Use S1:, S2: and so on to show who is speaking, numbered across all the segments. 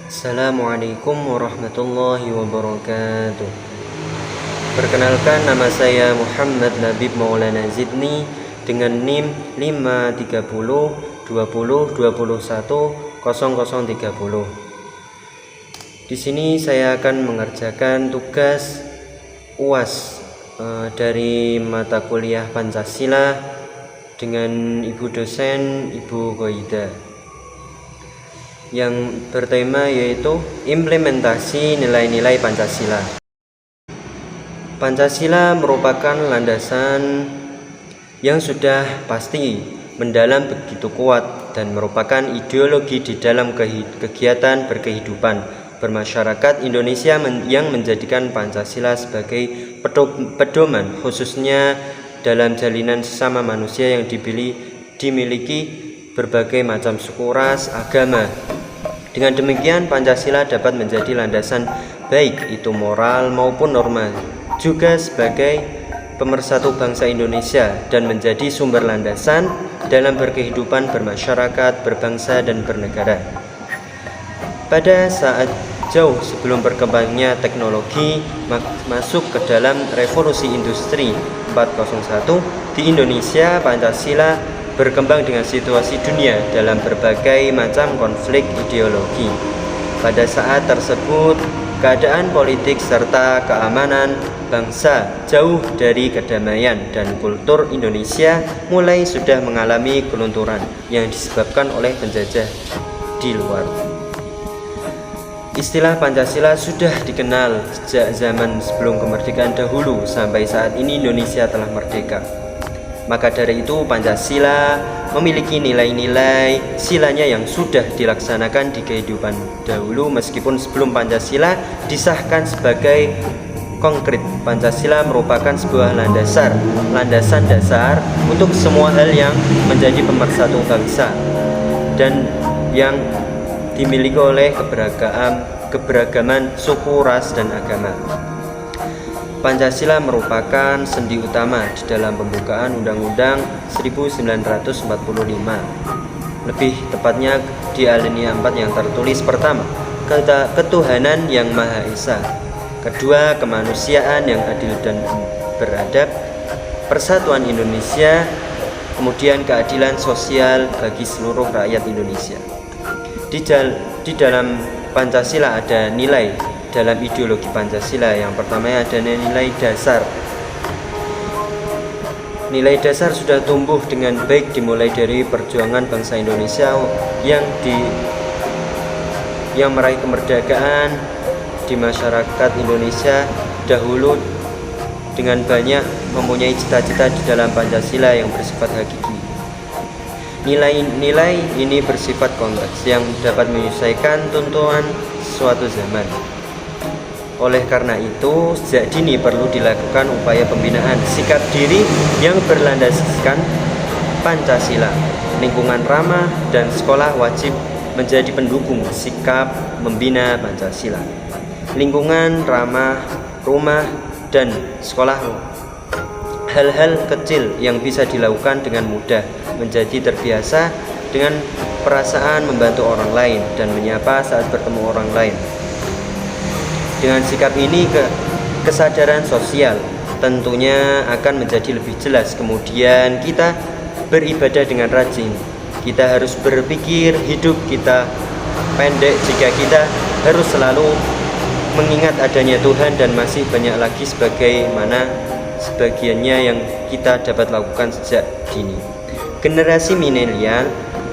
S1: Assalamualaikum warahmatullahi wabarakatuh. Perkenalkan, nama saya Muhammad Labib Maulana Zidni dengan NIM 53020210030. Di sini saya akan mengerjakan tugas UAS dari mata kuliah Pancasila dengan Ibu dosen Ibu Goida, yang bertema yaitu implementasi nilai-nilai Pancasila. Pancasila merupakan landasan yang sudah pasti mendalam begitu kuat dan merupakan ideologi di dalam kegiatan berkehidupan bermasyarakat Indonesia yang menjadikan Pancasila sebagai pedoman khususnya dalam jalinan sesama manusia yang dimiliki berbagai macam suku, ras, agama. Dengan demikian Pancasila dapat menjadi landasan baik itu moral maupun norma, juga sebagai pemersatu bangsa Indonesia dan menjadi sumber landasan dalam berkehidupan bermasyarakat, berbangsa dan bernegara. Pada saat jauh sebelum berkembangnya teknologi masuk ke dalam revolusi industri 4.0 di Indonesia, Pancasila berkembang dengan situasi dunia dalam berbagai macam konflik ideologi. Pada saat tersebut, keadaan politik serta keamanan bangsa jauh dari kedamaian dan kultur Indonesia mulai sudah mengalami kelunturan yang disebabkan oleh penjajah di luar. Istilah Pancasila sudah dikenal sejak zaman sebelum kemerdekaan dahulu sampai saat ini Indonesia telah merdeka. Maka dari itu Pancasila memiliki nilai-nilai silanya yang sudah dilaksanakan di kehidupan dahulu. Meskipun sebelum Pancasila disahkan sebagai konkret, Pancasila merupakan sebuah landasan dasar untuk semua hal yang menjadi pemersatu bangsa dan yang dimiliki oleh keberagaman suku, ras, dan agama. Pancasila merupakan sendi utama di dalam pembukaan Undang-Undang 1945. Lebih tepatnya di alinea 4 yang tertulis: pertama, ketuhanan yang Maha Esa; kedua, kemanusiaan yang adil dan beradab; persatuan Indonesia; kemudian keadilan sosial bagi seluruh rakyat Indonesia. Di dalam Pancasila ada nilai. Dalam ideologi Pancasila yang pertama ada nilai dasar. Nilai dasar sudah tumbuh dengan baik dimulai dari perjuangan bangsa Indonesia yang meraih kemerdekaan di masyarakat Indonesia dahulu dengan banyak mempunyai cita-cita di dalam Pancasila yang bersifat hakiki. Nilai-nilai ini bersifat konteks yang dapat menyesuaikan tuntutan suatu zaman. Oleh karena itu, sejak dini perlu dilakukan upaya pembinaan sikap diri yang berlandaskan Pancasila. Lingkungan ramah dan sekolah wajib menjadi pendukung sikap membina Pancasila. Lingkungan ramah, rumah, dan sekolah, hal-hal kecil yang bisa dilakukan dengan mudah, menjadi terbiasa dengan perasaan membantu orang lain dan menyapa saat bertemu orang lain. Dengan sikap ini, kesadaran sosial tentunya akan menjadi lebih jelas. Kemudian kita beribadah dengan rajin. Kita harus berpikir hidup kita pendek jika kita harus selalu mengingat adanya Tuhan, dan masih banyak lagi sebagaimana sebagiannya yang kita dapat lakukan sejak dini. Generasi milenial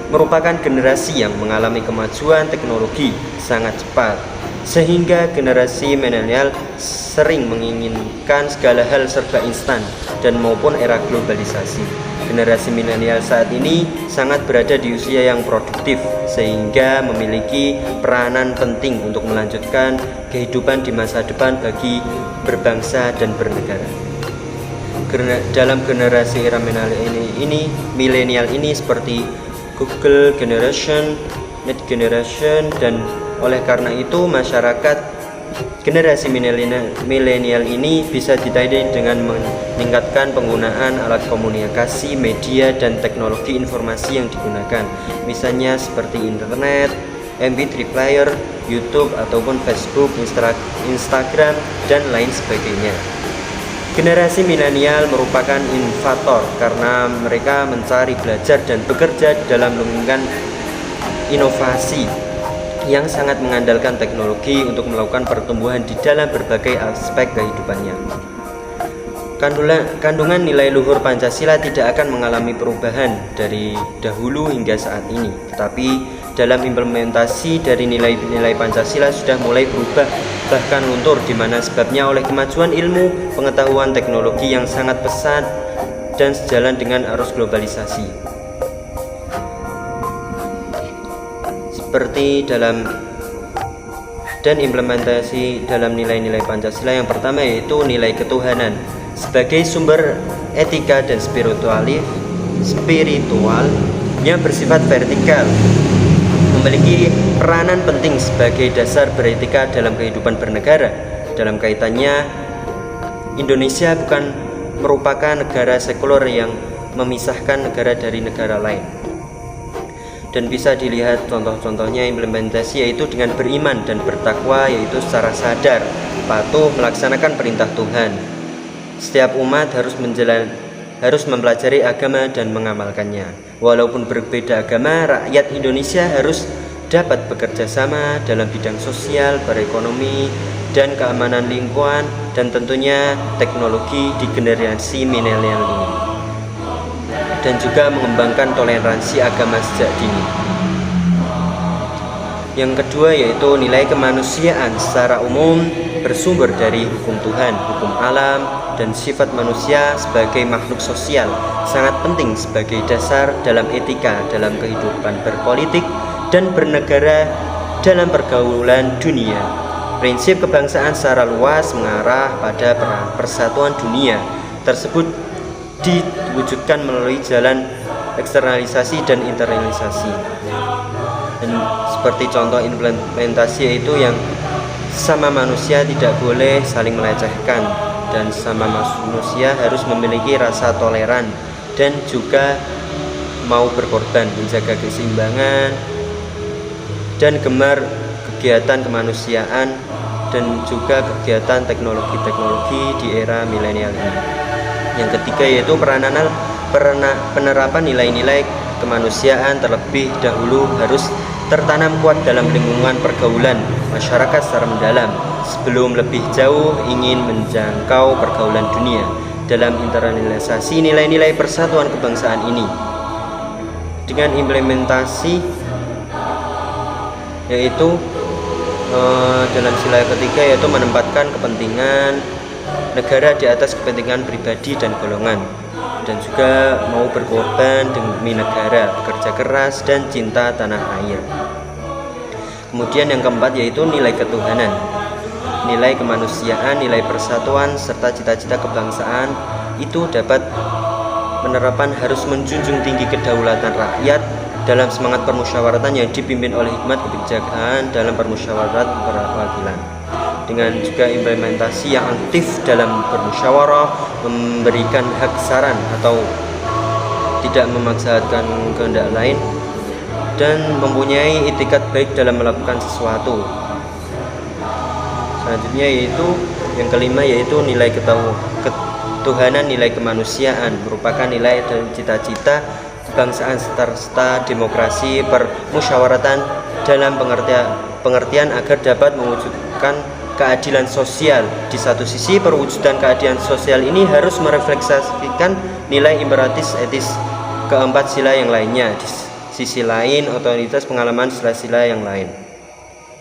S1: merupakan generasi yang mengalami kemajuan teknologi sangat cepat, sehingga generasi milenial sering menginginkan segala hal serba instan dan maupun era globalisasi. Generasi milenial saat ini sangat berada di usia yang produktif, sehingga memiliki peranan penting untuk melanjutkan kehidupan di masa depan bagi berbangsa dan bernegara. Dalam generasi era milenial ini seperti Google Generation, Net Generation, dan oleh karena itu masyarakat generasi milenial ini bisa ditandai dengan meningkatkan penggunaan alat komunikasi, media, dan teknologi informasi yang digunakan, misalnya seperti internet, MP3 player, YouTube ataupun Facebook, Instagram, dan lain sebagainya. Generasi milenial merupakan inovator karena mereka mencari, belajar, dan bekerja dalam lingkungan inovasi yang sangat mengandalkan teknologi untuk melakukan pertumbuhan di dalam berbagai aspek kehidupannya. Kandungan nilai luhur Pancasila tidak akan mengalami perubahan dari dahulu hingga saat ini, tetapi dalam implementasi dari nilai-nilai Pancasila sudah mulai berubah, bahkan luntur, di mana sebabnya oleh kemajuan ilmu, pengetahuan, teknologi yang sangat pesat dan sejalan dengan arus globalisasi. Seperti dan implementasi dalam nilai-nilai Pancasila yang pertama yaitu nilai ketuhanan sebagai sumber etika dan spiritual yang bersifat vertikal, memiliki peranan penting sebagai dasar beretika dalam kehidupan bernegara. Dalam kaitannya, Indonesia bukan merupakan negara sekuler yang memisahkan negara dari negara lain. Dan bisa dilihat contoh-contohnya implementasi yaitu dengan beriman dan bertakwa, yaitu secara sadar, patuh melaksanakan perintah Tuhan. Setiap umat harus mempelajari agama dan mengamalkannya. Walaupun berbeda agama, rakyat Indonesia harus dapat bekerja sama dalam bidang sosial, perekonomi, dan keamanan lingkungan, dan tentunya teknologi di generasi milenial ini. Dan juga mengembangkan toleransi agama sejak dini. Yang kedua yaitu nilai kemanusiaan secara umum bersumber dari hukum Tuhan, hukum alam, dan sifat manusia sebagai makhluk sosial sangat penting sebagai dasar dalam etika dalam kehidupan berpolitik dan bernegara dalam pergaulan dunia. Prinsip kebangsaan secara luas mengarah pada persatuan dunia tersebut diwujudkan melalui jalan eksternalisasi dan internalisasi. Dan seperti contoh implementasi yaitu yang sesama manusia tidak boleh saling melecehkan, dan sesama manusia harus memiliki rasa toleran dan juga mau berkorban, menjaga keseimbangan dan gemar kegiatan kemanusiaan dan juga kegiatan teknologi di era milenial ini. Yang ketiga yaitu penerapan nilai-nilai kemanusiaan terlebih dahulu harus tertanam kuat dalam lingkungan pergaulan masyarakat secara mendalam sebelum lebih jauh ingin menjangkau pergaulan dunia. Dalam internalisasi nilai-nilai persatuan kebangsaan ini dengan implementasi yaitu dalam sila ketiga yaitu menempatkan kepentingan negara di atas kepentingan pribadi dan golongan, dan juga mau berkorban demi negara, bekerja keras, dan cinta tanah air. Kemudian yang keempat yaitu nilai ketuhanan, nilai kemanusiaan, nilai persatuan, serta cita-cita kebangsaan itu dapat penerapan harus menjunjung tinggi kedaulatan rakyat dalam semangat permusyawaratan yang dipimpin oleh hikmat kebijakan dalam permusyawaratan perwakilan. Dengan juga implementasi yang aktif dalam bermusyawarah, memberikan hak saran atau tidak memaksakan kehendak lain, dan mempunyai itikat baik dalam melakukan sesuatu. Selanjutnya yaitu yang kelima yaitu nilai ketuhanan, nilai kemanusiaan merupakan nilai dan cita-cita kebangsaan serta demokrasi permusyawaratan dalam pengertian agar dapat mewujudkan keadilan sosial. Di satu sisi, perwujudan keadilan sosial ini harus merefleksikan nilai imperatif etis keempat sila yang lainnya. Di sisi lain, otoritas pengalaman sila-sila yang lain.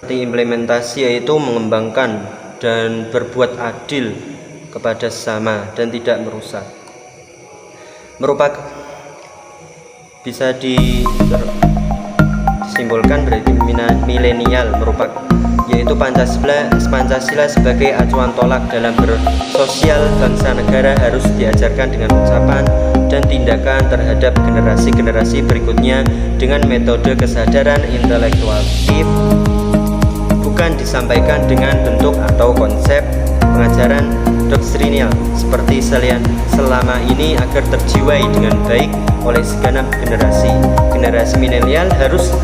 S1: Seperti implementasi yaitu mengembangkan dan berbuat adil kepada sesama dan tidak merusak. Merupakan bisa disimpulkan berarti milenial merupakan yaitu Pancasila sebagai acuan tolak dalam bersosial bangsa negara harus diajarkan dengan ucapan dan tindakan terhadap generasi-generasi berikutnya dengan metode kesadaran intelektualif, bukan disampaikan dengan bentuk atau konsep pengajaran doktrinal seperti selama ini agar terjiwai dengan baik oleh segenap generasi. Generasi milenial harus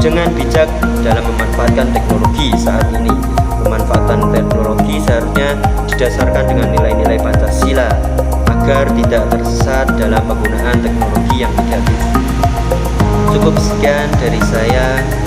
S1: dengan bijak dalam memanfaatkan teknologi saat ini. Pemanfaatan teknologi seharusnya didasarkan dengan nilai-nilai Pancasila agar tidak tersesat dalam penggunaan teknologi yang negatif. Cukup sekian dari saya.